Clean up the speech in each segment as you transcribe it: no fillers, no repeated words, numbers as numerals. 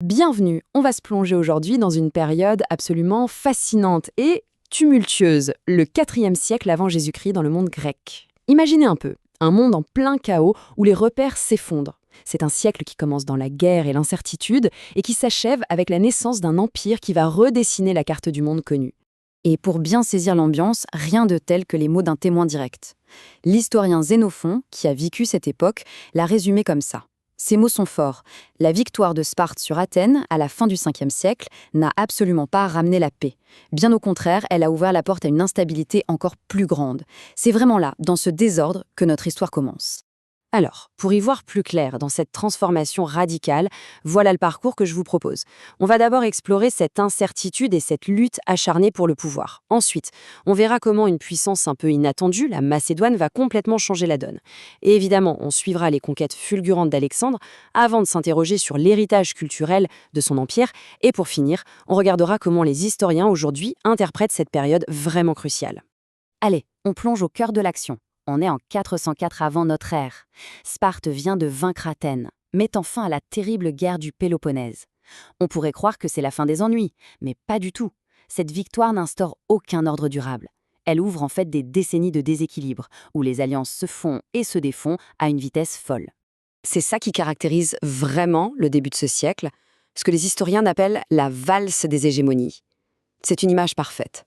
Bienvenue, on va se plonger aujourd'hui dans une période absolument fascinante et tumultueuse, le 4e siècle avant Jésus-Christ dans le monde grec. Imaginez un peu, un monde en plein chaos où les repères s'effondrent. C'est un siècle qui commence dans la guerre et l'incertitude et qui s'achève avec la naissance d'un empire qui va redessiner la carte du monde connu. Et pour bien saisir l'ambiance, rien de tel que les mots d'un témoin direct. L'historien Xénophon, qui a vécu cette époque, l'a résumé comme ça. Ces mots sont forts. La victoire de Sparte sur Athènes, à la fin du 5e siècle, n'a absolument pas ramené la paix. Bien au contraire, elle a ouvert la porte à une instabilité encore plus grande. C'est vraiment là, dans ce désordre, que notre histoire commence. Alors, pour y voir plus clair dans cette transformation radicale, voilà le parcours que je vous propose. On va d'abord explorer cette incertitude et cette lutte acharnée pour le pouvoir. Ensuite, on verra comment une puissance un peu inattendue, la Macédoine, va complètement changer la donne. Et évidemment, on suivra les conquêtes fulgurantes d'Alexandre avant de s'interroger sur l'héritage culturel de son empire. Et pour finir, on regardera comment les historiens aujourd'hui interprètent cette période vraiment cruciale. Allez, on plonge au cœur de l'action. On est en 404 avant notre ère. Sparte vient de vaincre Athènes, mettant fin à la terrible guerre du Péloponnèse. On pourrait croire que c'est la fin des ennuis, mais pas du tout. Cette victoire n'instaure aucun ordre durable. Elle ouvre en fait des décennies de déséquilibre, où les alliances se font et se défont à une vitesse folle. C'est ça qui caractérise vraiment le début de ce siècle, ce que les historiens appellent la valse des hégémonies. C'est une image parfaite.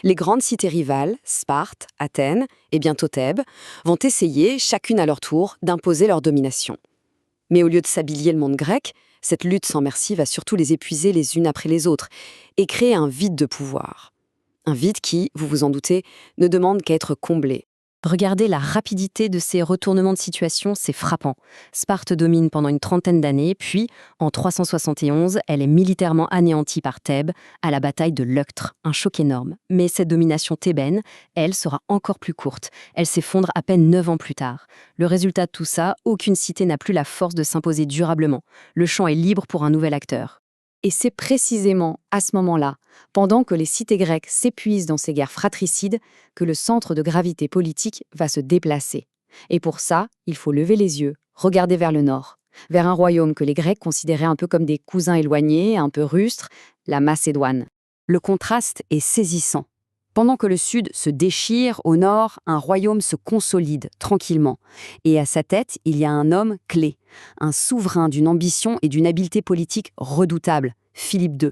Les grandes cités rivales, Sparte, Athènes et bientôt Thèbes, vont essayer, chacune à leur tour, d'imposer leur domination. Mais au lieu de s'habiller le monde grec, cette lutte sans merci va surtout les épuiser les unes après les autres et créer un vide de pouvoir. Un vide qui, vous vous en doutez, ne demande qu'à être comblé. Regardez la rapidité de ces retournements de situation, c'est frappant. Sparte domine pendant une trentaine d'années, puis, en 371, elle est militairement anéantie par Thèbes à la bataille de Leuctre, un choc énorme. Mais cette domination thébaine, elle, sera encore plus courte. Elle s'effondre à peine 9 ans plus tard. Le résultat de tout ça, aucune cité n'a plus la force de s'imposer durablement. Le champ est libre pour un nouvel acteur. Et c'est précisément à ce moment-là, pendant que les cités grecques s'épuisent dans ces guerres fratricides, que le centre de gravité politique va se déplacer. Et pour ça, il faut lever les yeux, regarder vers le nord, vers un royaume que les Grecs considéraient un peu comme des cousins éloignés, un peu rustres, la Macédoine. Le contraste est saisissant. Pendant que le sud se déchire, au nord, un royaume se consolide tranquillement. Et à sa tête, il y a un homme clé, un souverain d'une ambition et d'une habileté politique redoutable, Philippe II.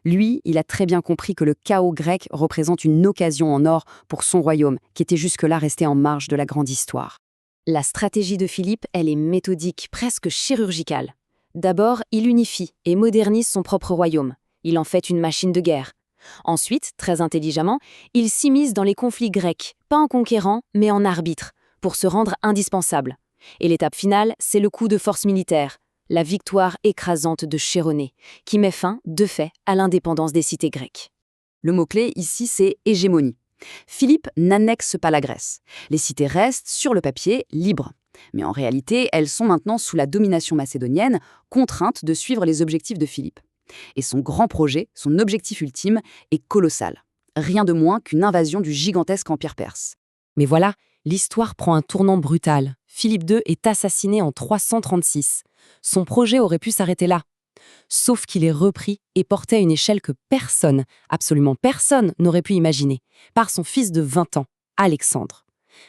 Lui, il a très bien compris que le chaos grec représente une occasion en or pour son royaume, qui était jusque-là resté en marge de la grande histoire. La stratégie de Philippe, elle est méthodique, presque chirurgicale. D'abord, il unifie et modernise son propre royaume. Il en fait une machine de guerre. Ensuite, très intelligemment, il s'immisce dans les conflits grecs, pas en conquérant, mais en arbitre, pour se rendre indispensable. Et l'étape finale, c'est le coup de force militaire, la victoire écrasante de Chéronée, qui met fin, de fait, à l'indépendance des cités grecques. Le mot-clé ici, c'est hégémonie. Philippe n'annexe pas la Grèce. Les cités restent, sur le papier, libres. Mais en réalité, elles sont maintenant sous la domination macédonienne, contraintes de suivre les objectifs de Philippe. Et son grand projet, son objectif ultime, est colossal. Rien de moins qu'une invasion du gigantesque empire perse. Mais voilà, l'histoire prend un tournant brutal. Philippe II est assassiné en 336. Son projet aurait pu s'arrêter là. Sauf qu'il est repris et porté à une échelle que personne, absolument personne, n'aurait pu imaginer, par son fils de 20 ans, Alexandre.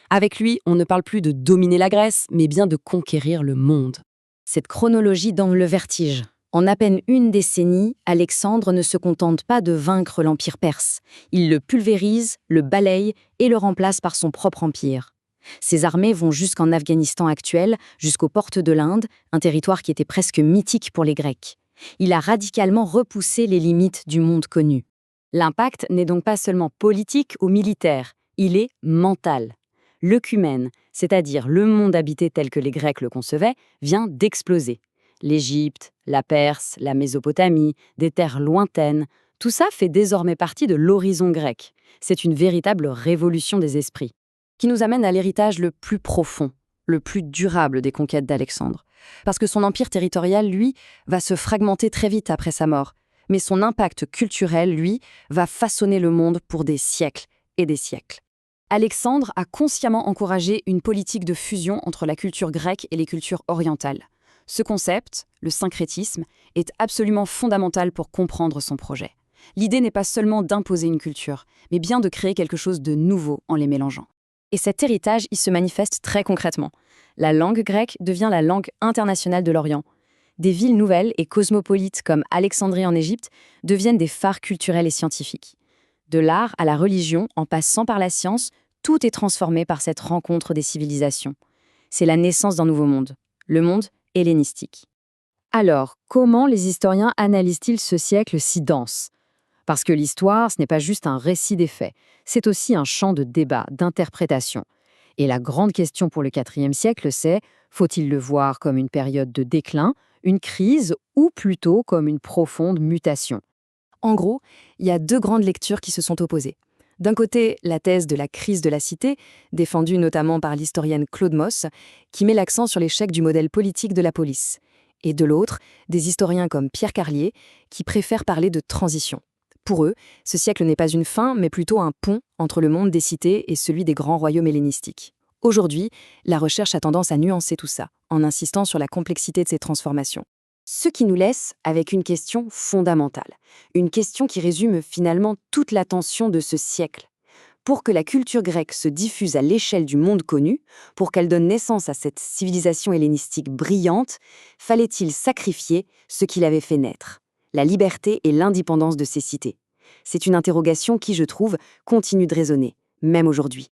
Avec lui, on ne parle plus de dominer la Grèce, mais bien de conquérir le monde. Cette chronologie donne le vertige. En à peine une décennie, Alexandre ne se contente pas de vaincre l'empire perse. Il le pulvérise, le balaye et le remplace par son propre empire. Ses armées vont jusqu'en Afghanistan actuel, jusqu'aux portes de l'Inde, un territoire qui était presque mythique pour les Grecs. Il a radicalement repoussé les limites du monde connu. L'impact n'est donc pas seulement politique ou militaire, il est mental. L'œcumène, c'est-à-dire le monde habité tel que les Grecs le concevaient, vient d'exploser. L'Égypte, la Perse, la Mésopotamie, des terres lointaines, tout ça fait désormais partie de l'horizon grec. C'est une véritable révolution des esprits, qui nous amène à l'héritage le plus profond, le plus durable des conquêtes d'Alexandre. Parce que son empire territorial, lui, va se fragmenter très vite après sa mort, mais son impact culturel, lui, va façonner le monde pour des siècles et des siècles. Alexandre a consciemment encouragé une politique de fusion entre la culture grecque et les cultures orientales. Ce concept, le syncrétisme, est absolument fondamental pour comprendre son projet. L'idée n'est pas seulement d'imposer une culture, mais bien de créer quelque chose de nouveau en les mélangeant. Et cet héritage, il se manifeste très concrètement. La langue grecque devient la langue internationale de l'Orient. Des villes nouvelles et cosmopolites comme Alexandrie en Égypte deviennent des phares culturels et scientifiques. De l'art à la religion, en passant par la science, tout est transformé par cette rencontre des civilisations. C'est la naissance d'un nouveau monde, le monde hellénistique. Alors, comment les historiens analysent-ils ce siècle si dense ? Parce que l'histoire, ce n'est pas juste un récit des faits, c'est aussi un champ de débat, d'interprétation. Et la grande question pour le IVe siècle, c'est, faut-il le voir comme une période de déclin, une crise, ou plutôt comme une profonde mutation ? En gros, il y a deux grandes lectures qui se sont opposées. D'un côté, la thèse de la crise de la cité, défendue notamment par l'historienne Claude Moss, qui met l'accent sur l'échec du modèle politique de la police. Et de l'autre, des historiens comme Pierre Carlier, qui préfèrent parler de transition. Pour eux, ce siècle n'est pas une fin, mais plutôt un pont entre le monde des cités et celui des grands royaumes hellénistiques. Aujourd'hui, la recherche a tendance à nuancer tout ça, en insistant sur la complexité de ces transformations. Ce qui nous laisse avec une question fondamentale, une question qui résume finalement toute l'attention de ce siècle. Pour que la culture grecque se diffuse à l'échelle du monde connu, pour qu'elle donne naissance à cette civilisation hellénistique brillante, fallait-il sacrifier ce qui l'avait fait naître, la liberté et l'indépendance de ces cités? C'est une interrogation qui, je trouve, continue de résonner, même aujourd'hui.